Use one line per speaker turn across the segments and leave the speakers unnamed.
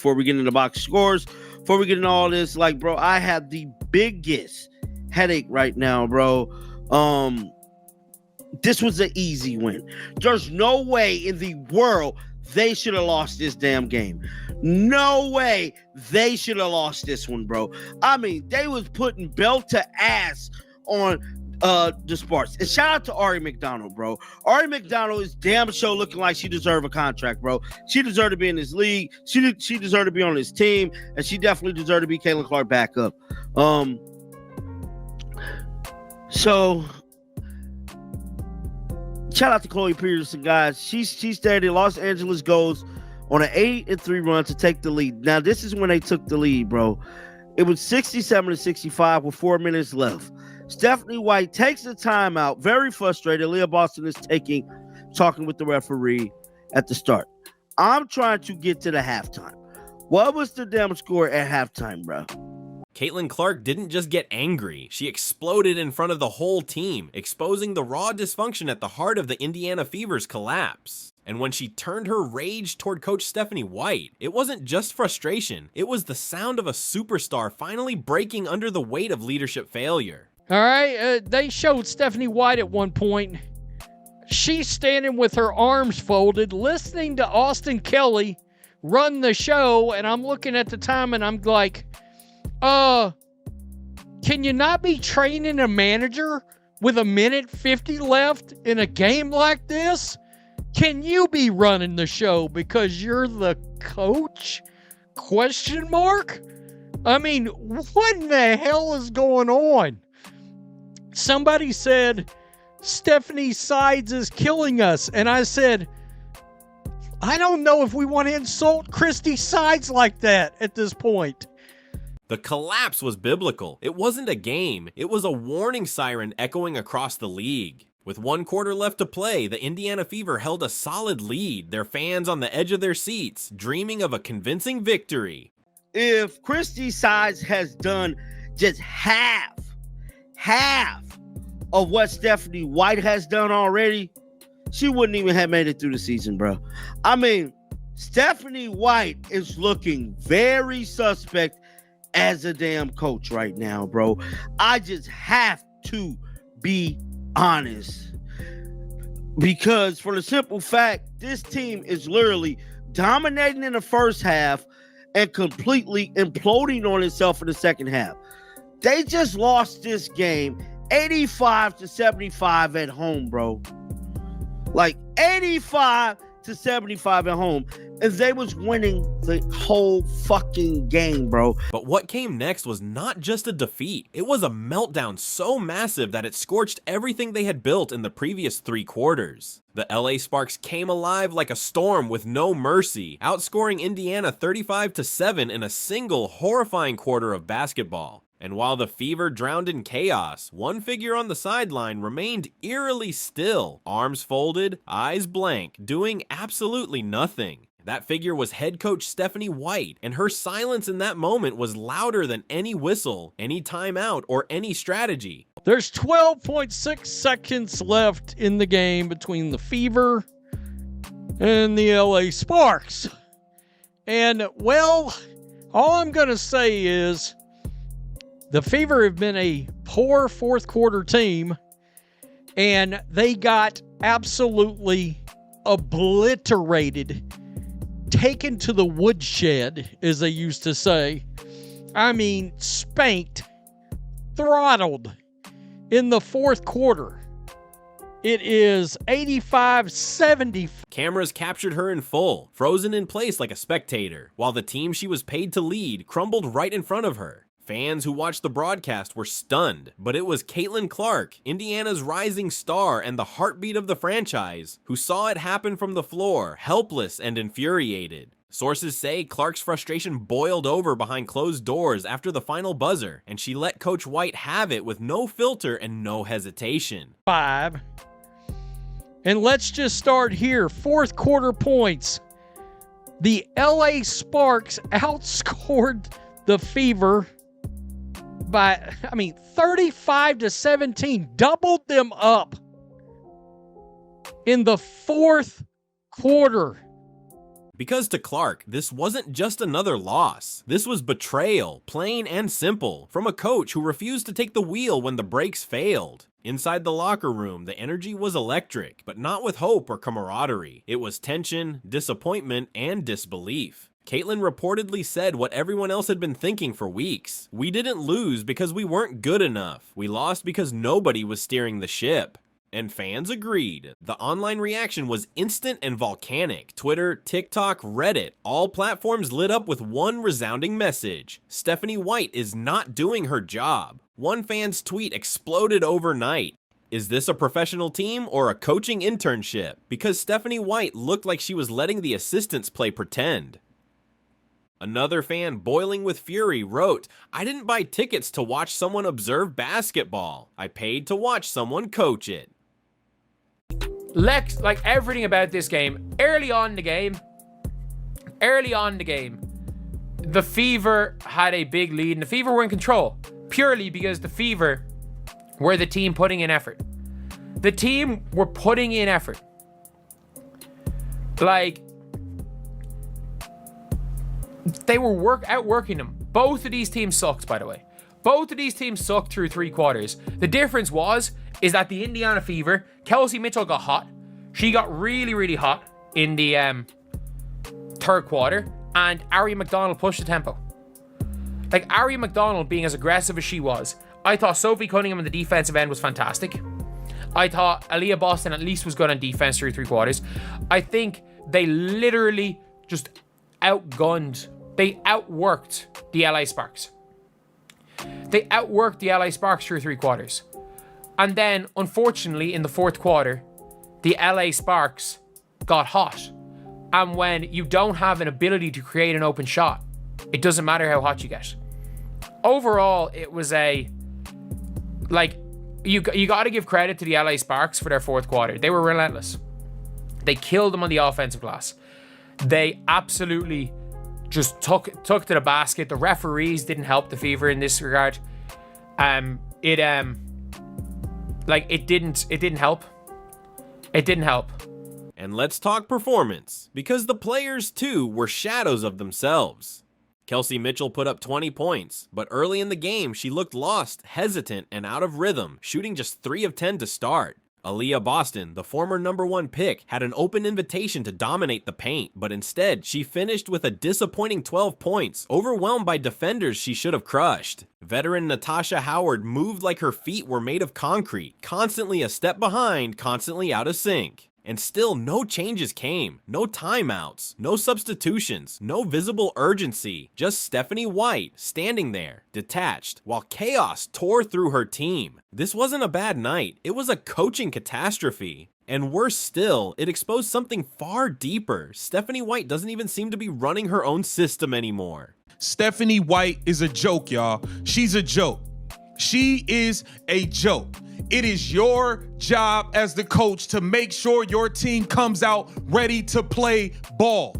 before we get into box scores, before we get into all this, like, bro, I have the biggest headache right now, bro. This was an easy win. There's no way in the world they should have lost this damn game. No way they should have lost this one, bro. I mean, they was putting belt to ass on the Sparks. And shout out to Ari McDonald, bro. Ari McDonald is damn sure looking like she deserved a contract, bro. She deserved to be in this league. She deserved to be on this team, and she definitely deserved to be Caitlin Clark backup. So shout out to Chloe Peterson, guys. She's there. Los Angeles goes on an 8-3 run to take the lead. Now, this is when they took the lead, bro. It was 67-65 with 4 minutes left. Stephanie White takes the timeout, very frustrated. Leah Boston is talking with the referee at the start. I'm trying to get to the halftime. What was the damn score at halftime, bro?
Caitlin Clark didn't just get angry, she exploded in front of the whole team, exposing the raw dysfunction at the heart of the Indiana Fever's collapse. And when she turned her rage toward Coach Stephanie White, it wasn't just frustration, it was the sound of a superstar finally breaking under the weight of leadership failure.
All right, they showed Stephanie White at one point. She's standing with her arms folded, listening to Austin Kelly run the show, and I'm looking at the time and I'm like, can you not be training a manager with 1:50 left in a game like this? Can you be running the show because you're the coach? Question mark? I mean, what in the hell is going on? Somebody said, Stephanie Sides is killing us. And I said, I don't know if we want to insult Christy Sides like that at this point.
The collapse was biblical. It wasn't a game. It was a warning siren echoing across the league. With 1 quarter left to play, the Indiana Fever held a solid lead, their fans on the edge of their seats, dreaming of a convincing victory.
If Christy Sides has done just half of what Stephanie White has done already, she wouldn't even have made it through the season, bro. I mean, Stephanie White is looking very suspect as a damn coach right now, bro. I just have to be honest, because for the simple fact, this team is literally dominating in the first half and completely imploding on itself in the second half. They just lost this game 85-75 at home, bro. Like 85-75 at home, and they was winning the whole fucking game, bro.
But what came next was not just a defeat. It was a meltdown so massive that it scorched everything they had built in the previous 3 quarters. The LA Sparks came alive like a storm with no mercy, outscoring Indiana 35-7 in a single horrifying quarter of basketball. And while the Fever drowned in chaos, one figure on the sideline remained eerily still, arms folded, eyes blank, doing absolutely nothing. That figure was head coach Stephanie White, and her silence in that moment was louder than any whistle, any timeout, or any strategy.
There's 12.6 seconds left in the game between the Fever and the LA Sparks. And, well, all I'm going to say is the Fever have been a poor fourth quarter team, and they got absolutely obliterated, taken to the woodshed, as they used to say. I mean, spanked, throttled in the fourth quarter. It is 85-70.
Cameras captured her in full, frozen in place like a spectator, while the team she was paid to lead crumbled right in front of her. Fans who watched the broadcast were stunned, but it was Caitlin Clark, Indiana's rising star and the heartbeat of the franchise, who saw it happen from the floor, helpless and infuriated. Sources say Clark's frustration boiled over behind closed doors after the final buzzer, and she let Coach White have it with no filter and no hesitation.
5. And let's just start here. Fourth quarter points. The LA Sparks outscored the Fever by, 35-17, doubled them up in the fourth quarter.
Because to Clark, this wasn't just another loss. This was betrayal, plain and simple, from a coach who refused to take the wheel when the brakes failed. Inside the locker room, the energy was electric, but not with hope or camaraderie. It was tension, disappointment, and disbelief. Caitlin reportedly said what everyone else had been thinking for weeks. We didn't lose because we weren't good enough. We lost because nobody was steering the ship. And fans agreed. The online reaction was instant and volcanic. Twitter, TikTok, Reddit, all platforms lit up with one resounding message. Stephanie White is not doing her job. One fan's tweet exploded overnight. Is this a professional team or a coaching internship? Because Stephanie White looked like she was letting the assistants play pretend. Another fan, boiling with fury, wrote, "I didn't buy tickets to watch someone observe basketball. I paid to watch someone coach it."
Lex, like everything about this game, early on in the game, the Fever had a big lead and the Fever were in control purely because the Fever were the team putting in effort. The team were putting in effort. Like, they were outworking them. Both of these teams sucked, by the way. Both of these teams sucked through 3 quarters. The difference is that the Indiana Fever, Kelsey Mitchell got hot. She got really, really hot in the 3rd quarter, and Ari McDonald pushed the tempo. Like, Ari McDonald being as aggressive as she was, I thought Sophie Cunningham on the defensive end was fantastic. I thought Aaliyah Boston at least was good on defense through 3 quarters. I think they literally just they outworked the LA Sparks. They outworked the LA Sparks through 3 quarters. And then, unfortunately, in the 4th quarter, the LA Sparks got hot. And when you don't have an ability to create an open shot, it doesn't matter how hot you get. Overall, it was you got to give credit to the LA Sparks for their 4th quarter. They were relentless. They killed them on the offensive glass. They absolutely just took to the basket. The referees didn't help the Fever in this regard. It didn't help. It didn't help.
And let's talk performance, because the players too were shadows of themselves. Kelsey Mitchell put up 20 points, but early in the game she looked lost, hesitant, and out of rhythm, shooting just 3 of 10 to start. Aaliyah Boston, the former #1 pick, had an open invitation to dominate the paint, but instead she finished with a disappointing 12 points, overwhelmed by defenders she should have crushed. Veteran Natasha Howard moved like her feet were made of concrete, constantly a step behind, constantly out of sync. And still no changes came, no timeouts, no substitutions, no visible urgency, just Stephanie White standing there, detached, while chaos tore through her team. This wasn't a bad night, it was a coaching catastrophe. And worse still, it exposed something far deeper. Stephanie White doesn't even seem to be running her own system anymore.
Stephanie White is a joke, y'all. She's a joke. She is a joke. It is your job as the coach to make sure your team comes out ready to play ball.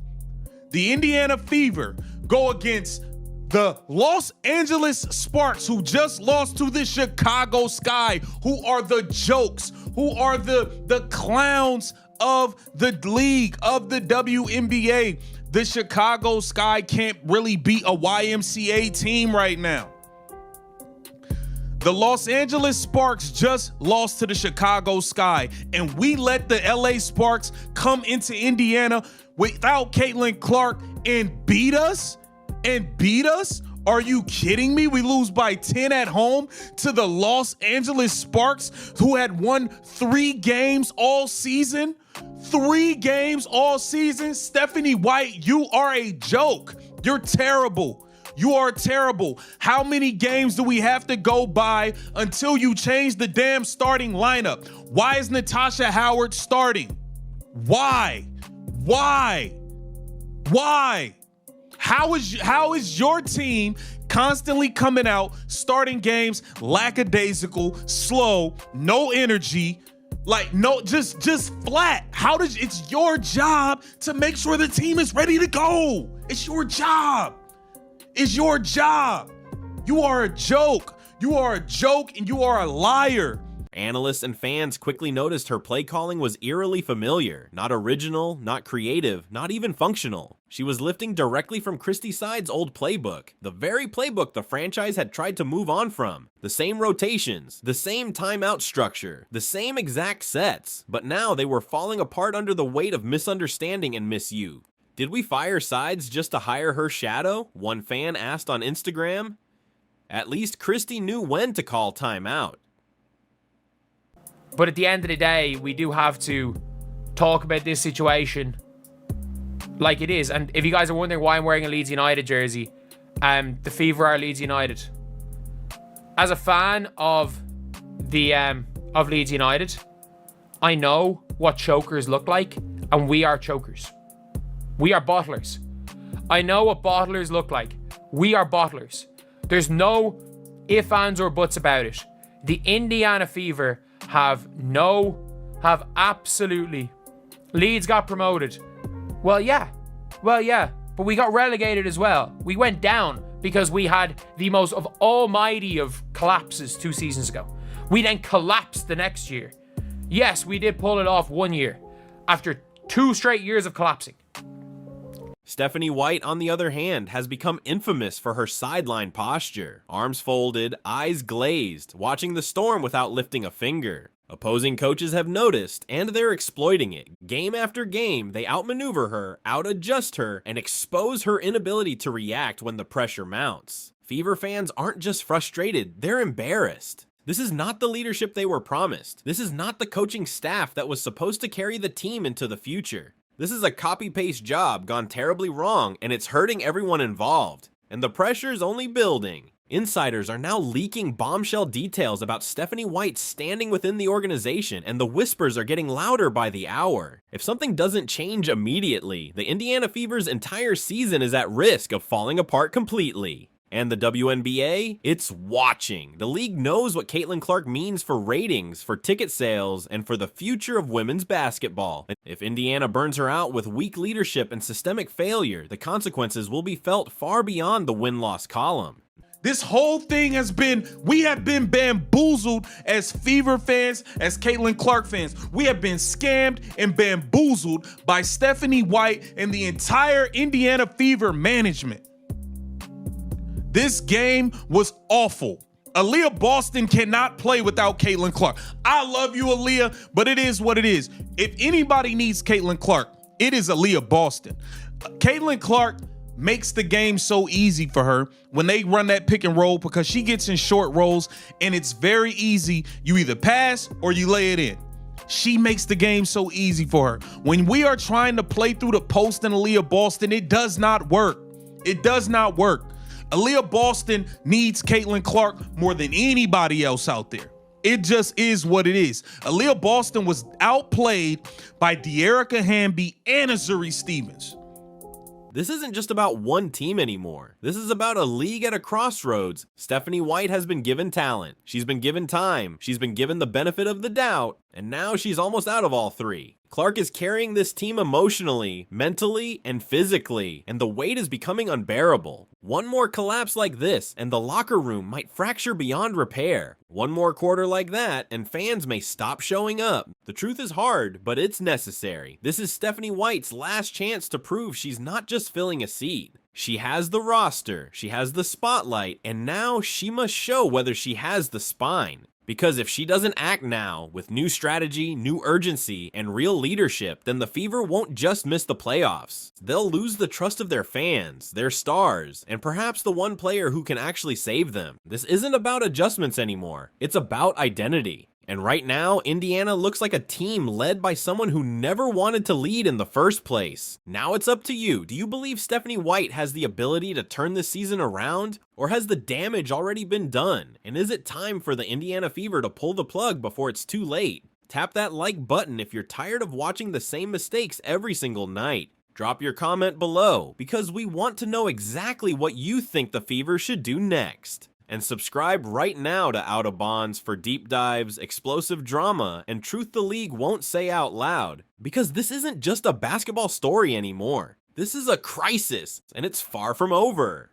The Indiana Fever go against the Los Angeles Sparks, who just lost to the Chicago Sky, who are the jokes, who are the clowns of the league, of the WNBA. The Chicago Sky can't really beat a YMCA team right now. The Los Angeles Sparks just lost to the Chicago Sky, and we let the LA Sparks come into Indiana without Caitlin Clark and beat us? Are you kidding me? We lose by 10 at home to the Los Angeles Sparks, who had won 3 games all season. 3 games all season. Stephanie White, you are a joke. You're terrible. You are terrible. How many games do we have to go by until you change the damn starting lineup? Why is Natasha Howard starting? Why? How is your team constantly coming out, starting games lackadaisical, slow, no energy, just flat? It's your job to make sure the team is ready to go. It's your job. It's your job. You are a joke. You are a joke and you are a liar.
Analysts and fans quickly noticed her play calling was eerily familiar, not original, not creative, not even functional. She was lifting directly from Christy Side's old playbook, the very playbook the franchise had tried to move on from. The same rotations, the same timeout structure, the same exact sets, but now they were falling apart under the weight of misunderstanding and misuse. Did we fire Sides just to hire her shadow? One fan asked on Instagram. At least Christy knew when to call timeout.
But at the end of the day, we do have to talk about this situation like it is. And if you guys are wondering why I'm wearing a Leeds United jersey, the Fever are Leeds United. As a fan of Leeds United, I know what chokers look like, and we are chokers. We are bottlers. I know what bottlers look like. We are bottlers. There's no ifs, ands, or buts about it. The Indiana Fever have absolutely. Leeds got promoted. Well, yeah. But we got relegated as well. We went down because we had the most of almighty of collapses 2 seasons ago. We then collapsed the next year. Yes, we did pull it off 1 year after 2 straight years of collapsing.
Stephanie White, on the other hand, has become infamous for her sideline posture. Arms folded, eyes glazed, watching the storm without lifting a finger. Opposing coaches have noticed, and they're exploiting it. Game after game, they outmaneuver her, outadjust her, and expose her inability to react when the pressure mounts. Fever fans aren't just frustrated, they're embarrassed. This is not the leadership they were promised. This is not the coaching staff that was supposed to carry the team into the future. This is a copy-paste job gone terribly wrong, and it's hurting everyone involved. And the pressure's only building. Insiders are now leaking bombshell details about Stephanie White standing within the organization, and the whispers are getting louder by the hour. If something doesn't change immediately, the Indiana Fever's entire season is at risk of falling apart completely. And the WNBA? It's watching. The league knows what Caitlin Clark means for ratings, for ticket sales, and for the future of women's basketball. If Indiana burns her out with weak leadership and systemic failure, the consequences will be felt far beyond the win-loss column.
This whole thing we have been bamboozled as Fever fans, as Caitlin Clark fans. We have been scammed and bamboozled by Stephanie White and the entire Indiana Fever management. This game was awful. Aaliyah Boston cannot play without Caitlin Clark. I love you, Aaliyah, but it is what it is. If anybody needs Caitlin Clark, it is Aaliyah Boston. Caitlin Clark makes the game so easy for her when they run that pick and roll because she gets in short rolls and it's very easy. You either pass or you lay it in. She makes the game so easy for her. When we are trying to play through the post and Aaliyah Boston, it does not work. It does not work. Aaliyah Boston needs Caitlin Clark more than anybody else out there. It just is what it is. Aaliyah Boston was outplayed by De'Erica Hamby and Azuri Stevens.
This isn't just about one team anymore. This is about a league at a crossroads. Stephanie White has been given talent. She's been given time. She's been given the benefit of the doubt. And now she's almost out of all three. Clark is carrying this team emotionally, mentally, and physically, and the weight is becoming unbearable. One more collapse like this, and the locker room might fracture beyond repair. One more quarter like that, and fans may stop showing up. The truth is hard, but it's necessary. This is Stephanie White's last chance to prove she's not just filling a seat. She has the roster, she has the spotlight, and now she must show whether she has the spine. Because if she doesn't act now, with new strategy, new urgency, and real leadership, then the Fever won't just miss the playoffs. They'll lose the trust of their fans, their stars, and perhaps the one player who can actually save them. This isn't about adjustments anymore. It's about identity. And right now, Indiana looks like a team led by someone who never wanted to lead in the first place. Now it's up to you. Do you believe Stephanie White has the ability to turn this season around? Or has the damage already been done? And is it time for the Indiana Fever to pull the plug before it's too late? Tap that like button if you're tired of watching the same mistakes every single night. Drop your comment below, because we want to know exactly what you think the Fever should do next. And subscribe right now to Outta Bonds for deep dives, explosive drama, and truth the league won't say out loud. Because this isn't just a basketball story anymore. This is a crisis, and it's far from over.